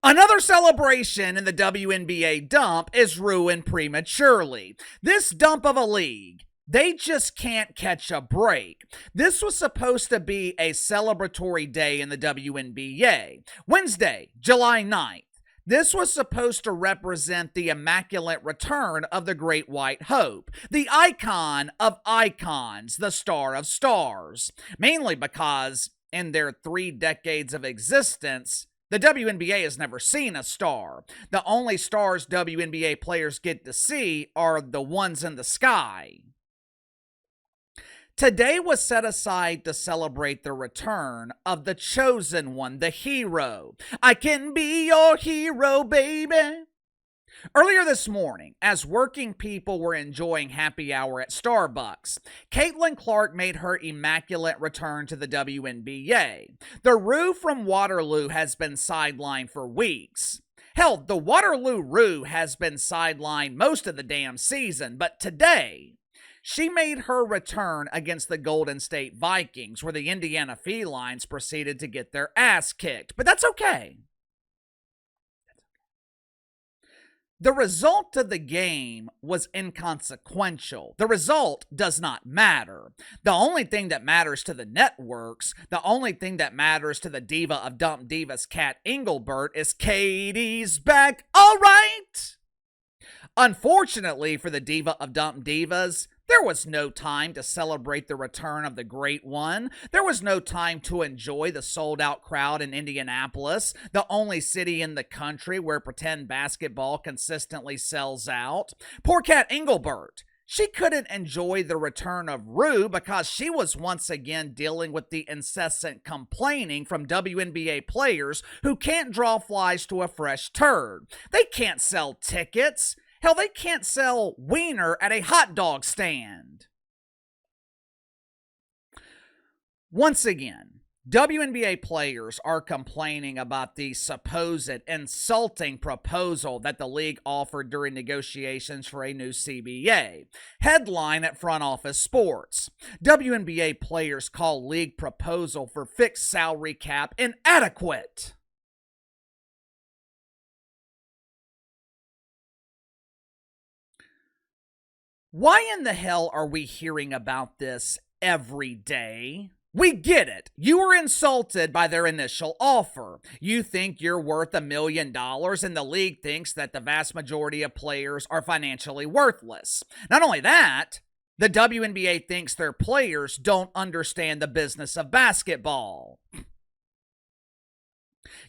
Another celebration in the WNBA dump is ruined prematurely. This dump of a league, they just can't catch a break. This was supposed to be a celebratory day in the WNBA. Wednesday, July 9th. This was supposed to represent the immaculate return of the Great White Hope, the icon of icons, the star of stars. Mainly because in their 3 decades of existence, the WNBA has never seen a star. The only stars WNBA players get to see are the ones in the sky. Today was set aside to celebrate the return of the chosen one, the hero. I can be your hero, baby. Earlier this morning, as working people were enjoying happy hour at Starbucks, Caitlin Clark made her immaculate return to the WNBA. The Roo from Waterloo has been sidelined for weeks. Hell, the Waterloo Roo has been sidelined most of the damn season, but today, she made her return against the Golden State Vikings, where the Indiana Felines proceeded to get their ass kicked. But that's okay. The result of the game was inconsequential. The result does not matter. The only thing that matters to the networks, the only thing that matters to the diva of Dump Divas, Kat Engelbert, is Katie's back. All right. Unfortunately for the diva of Dump Divas, there was no time to celebrate the return of the Great One. There was no time to enjoy the sold-out crowd in Indianapolis, the only city in the country where pretend basketball consistently sells out. Poor Kat Engelbert. She couldn't enjoy the return of Rue because she was once again dealing with the incessant complaining from WNBA players who can't draw flies to a fresh turd. They can't sell tickets. Hell, they can't sell wiener at a hot dog stand. Once again, WNBA players are complaining about the supposed insulting proposal that the league offered during negotiations for a new CBA. Headline at Front Office Sports. WNBA players call league proposal for fixed salary cap inadequate. Why in the hell are we hearing about this every day? We get it. You were insulted by their initial offer. You think you're worth $1 million, and the league thinks that the vast majority of players are financially worthless. Not only that, the WNBA thinks their players don't understand the business of basketball.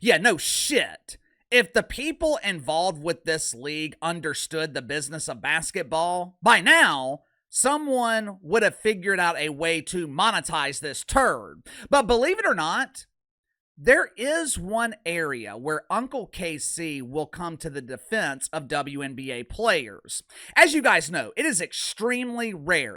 Yeah, no shit. If the people involved with this league understood the business of basketball, by now, someone would have figured out a way to monetize this turd. But believe it or not, there is one area where Uncle KC will come to the defense of WNBA players. As you guys know, it is extremely rare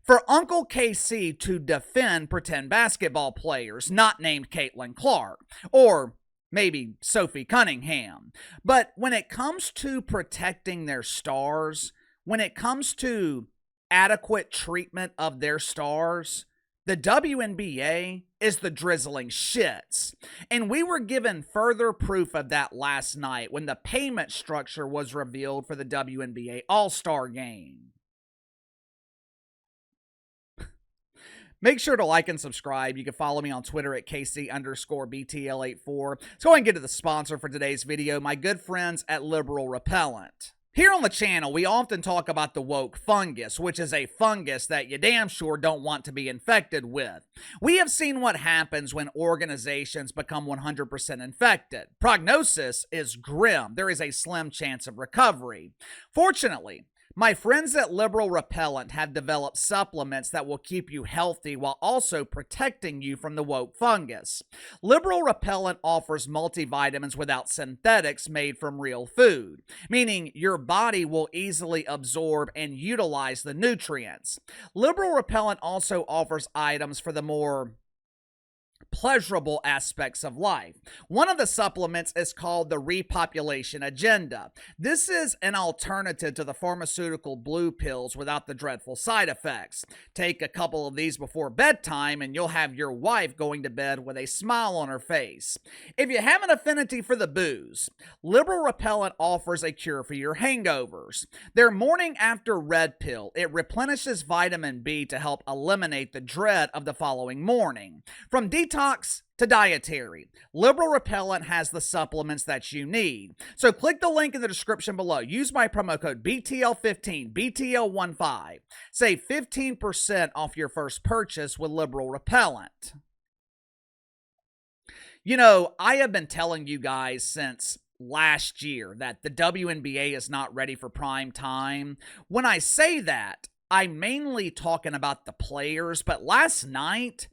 for Uncle KC to defend pretend basketball players not named Caitlin Clark, or maybe Sophie Cunningham. But when it comes to protecting their stars, when it comes to adequate treatment of their stars, the WNBA is the drizzling shits. And we were given further proof of that last night when the payment structure was revealed for the WNBA All-Star Game. Make sure to like and subscribe. You can follow me on Twitter at KC_BTL84. Let's go ahead and get to the sponsor for today's video, my good friends at Liberal Repellent. Here on the channel, we often talk about the woke fungus, which is a fungus that you damn sure don't want to be infected with. We have seen what happens when organizations become 100% infected. Prognosis is grim. There is a slim chance of recovery. Fortunately, my friends at Liberal Repellent have developed supplements that will keep you healthy while also protecting you from the woke fungus. Liberal Repellent offers multivitamins without synthetics made from real food, meaning your body will easily absorb and utilize the nutrients. Liberal Repellent also offers items for the more pleasurable aspects of life. One of the supplements is called the Repopulation Agenda. This is an alternative to the pharmaceutical blue pills without the dreadful side effects. Take a couple of these before bedtime and you'll have your wife going to bed with a smile on her face. If you have an affinity for the booze, Liberal Repellent offers a cure for your hangovers. Their morning after red pill, it replenishes vitamin B to help eliminate the dread of the following morning. From detox to dietary, Liberal Repellent has the supplements that you need. So click the link in the description below. Use my promo code BTL15, BTL15. Save 15% off your first purchase with Liberal Repellent. You know, I have been telling you guys since last year that the WNBA is not ready for prime time. When I say that, I'm mainly talking about the players, but last night,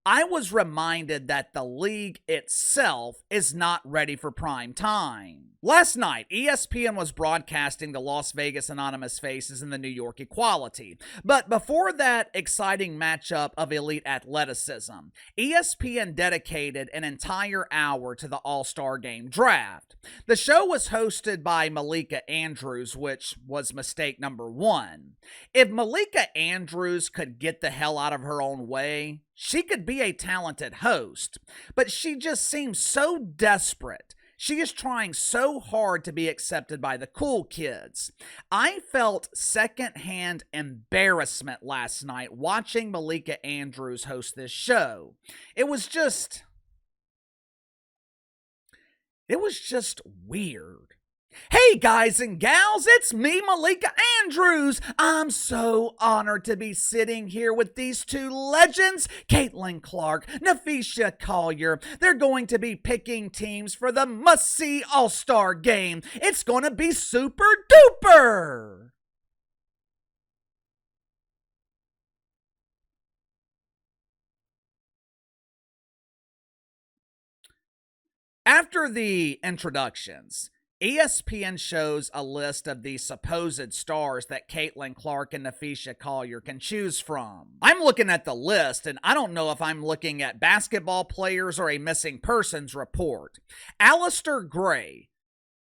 I was reminded that the league itself is not ready for prime time. Last night, ESPN was broadcasting the Las Vegas Anonymous Faces and the New York Equality. But before that exciting matchup of elite athleticism, ESPN dedicated an entire hour to the All-Star Game draft. The show was hosted by Malika Andrews, which was mistake number one. If Malika Andrews could get the hell out of her own way, she could be a talented host, but she just seems so desperate. She is trying so hard to be accepted by the cool kids. I felt secondhand embarrassment last night watching Malika Andrews host this show. It was just weird. Hey guys and gals, it's me, Malika Andrews. I'm so honored to be sitting here with these two legends, Caitlin Clark, Napheesa Collier. They're going to be picking teams for the must-see All-Star Game. It's going to be super duper. After the introductions, ESPN shows a list of the supposed stars that Caitlin Clark and Napheesa Collier can choose from. I'm looking at the list, and I don't know if I'm looking at basketball players or a missing persons report. Alistair Gray,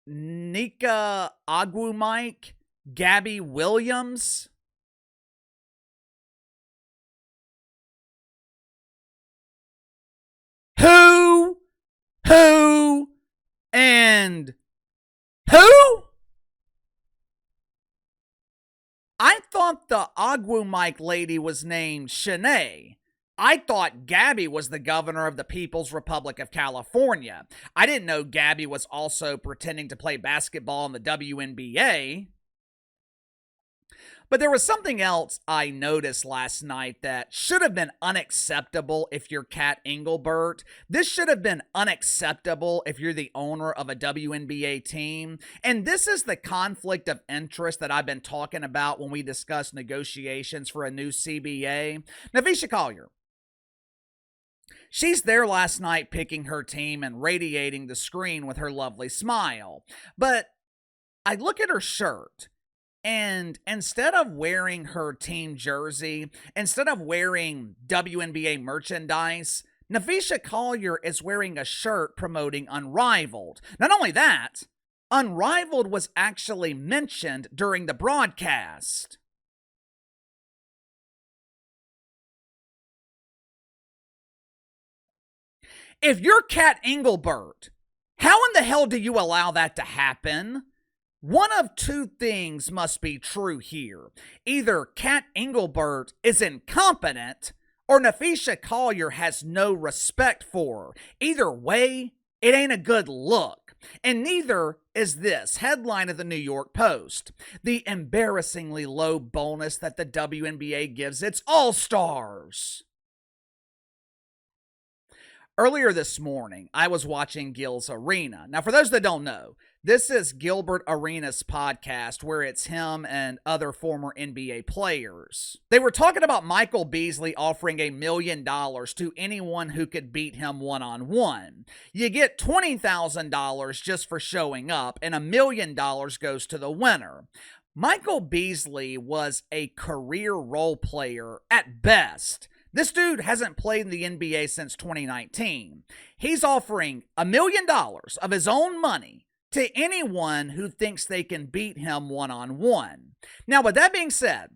Nika Agwumike, Gabby Williams. Who, and who? I thought the Agwumike lady was named Shanae. I thought Gabby was the governor of the People's Republic of California. I didn't know Gabby was also pretending to play basketball in the WNBA. But there was something else I noticed last night that should have been unacceptable if you're Kat Engelbert. This should have been unacceptable if you're the owner of a WNBA team. And this is the conflict of interest that I've been talking about when we discuss negotiations for a new CBA. Napheesa Collier. She's there last night picking her team and radiating the screen with her lovely smile. But I look at her shirt. And instead of wearing her team jersey, instead of wearing WNBA merchandise, Napheesa Collier is wearing a shirt promoting Unrivaled. Not only that, Unrivaled was actually mentioned during the broadcast. If you're Kat Engelbert, how in the hell do you allow that to happen? One of two things must be true here. Either Kat Engelbert is incompetent or Napheesa Collier has no respect for her. Either way, it ain't a good look. And neither is this headline of the New York Post. The embarrassingly low bonus that the WNBA gives its All-Stars. Earlier this morning, I was watching Gil's Arena. Now, for those that don't know, this is Gilbert Arenas' podcast where it's him and other former NBA players. They were talking about Michael Beasley offering $1 million to anyone who could beat him one-on-one. You get $20,000 just for showing up, and $1 million goes to the winner. Michael Beasley was a career role player at best. This dude hasn't played in the NBA since 2019. He's offering $1 million of his own money to anyone who thinks they can beat him one-on-one. Now, with that being said,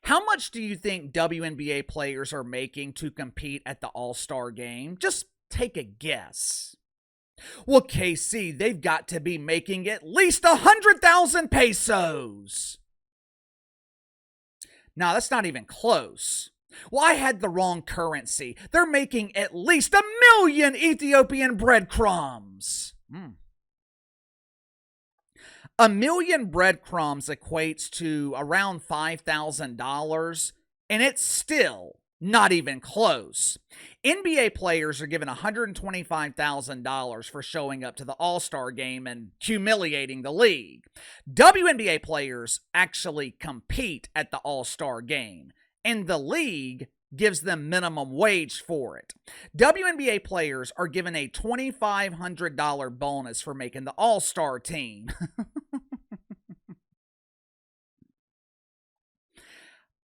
how much do you think WNBA players are making to compete at the All-Star Game? Just take a guess. Well, KC, they've got to be making at least 100,000 pesos. No, that's not even close. Well, I had the wrong currency. They're making at least 1 million Ethiopian breadcrumbs. 1 million breadcrumbs equates to around $5,000, and it's still not even close. NBA players are given $125,000 for showing up to the All-Star Game and humiliating the league. WNBA players actually compete at the All-Star Game, and the league gives them minimum wage for it. WNBA players are given a $2,500 bonus for making the All-Star team.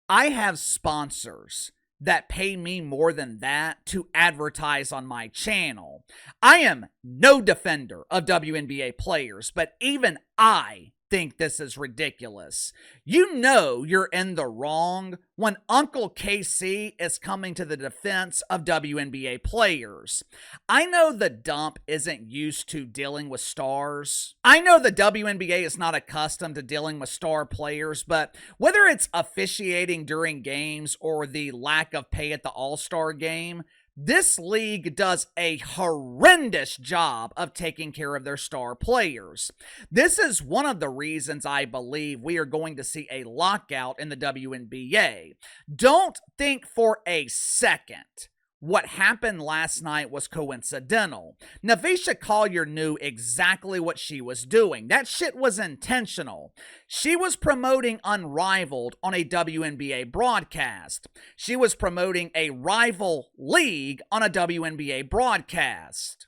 I have sponsors that pay me more than that to advertise on my channel. I am no defender of WNBA players, but even I think this is ridiculous. You know you're in the wrong when Uncle KC is coming to the defense of WNBA players. I know the dump isn't used to dealing with stars. I know the WNBA is not accustomed to dealing with star players, but whether it's officiating during games or the lack of pay at the All-Star Game, this league does a horrendous job of taking care of their star players. This is one of the reasons I believe we are going to see a lockout in the WNBA. Don't think for a second what happened last night was coincidental. Napheesa Collier knew exactly what she was doing. That shit was intentional. She was promoting Unrivaled on a WNBA broadcast. She was promoting a rival league on a WNBA broadcast.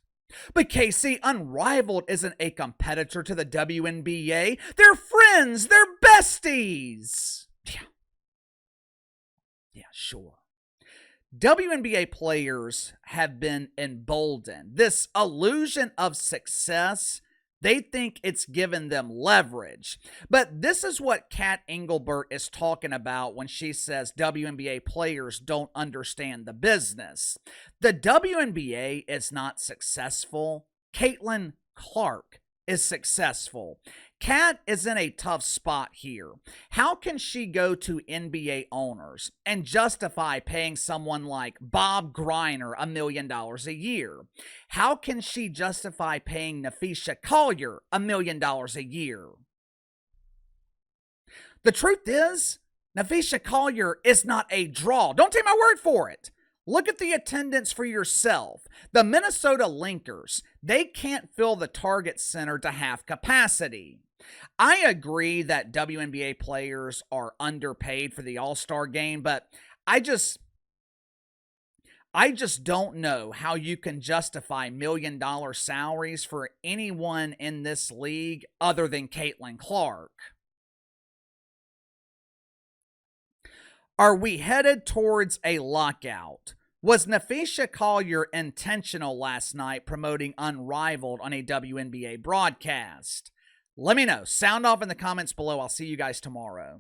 But KC, Unrivaled isn't a competitor to the WNBA. They're friends. They're besties. Yeah, sure. WNBA players have been emboldened. This illusion of success, they think it's given them leverage. But this is what Kat Engelbert is talking about when she says WNBA players don't understand the business. The WNBA is not successful. Caitlin Clark is successful. Kat is in a tough spot here. How can she go to NBA owners and justify paying someone like Bob Greiner $1 million a year? How can she justify paying Napheesa Collier $1 million a year? The truth is, Napheesa Collier is not a draw. Don't take my word for it. Look at the attendance for yourself. The Minnesota Linkers, they can't fill the Target Center to half capacity. I agree that WNBA players are underpaid for the All-Star Game, but I just don't know how you can justify $1 million salaries for anyone in this league other than Caitlin Clark. Are we headed towards a lockout? Was Napheesa Collier intentional last night promoting Unrivaled on a WNBA broadcast? Let me know. Sound off in the comments below. I'll see you guys tomorrow.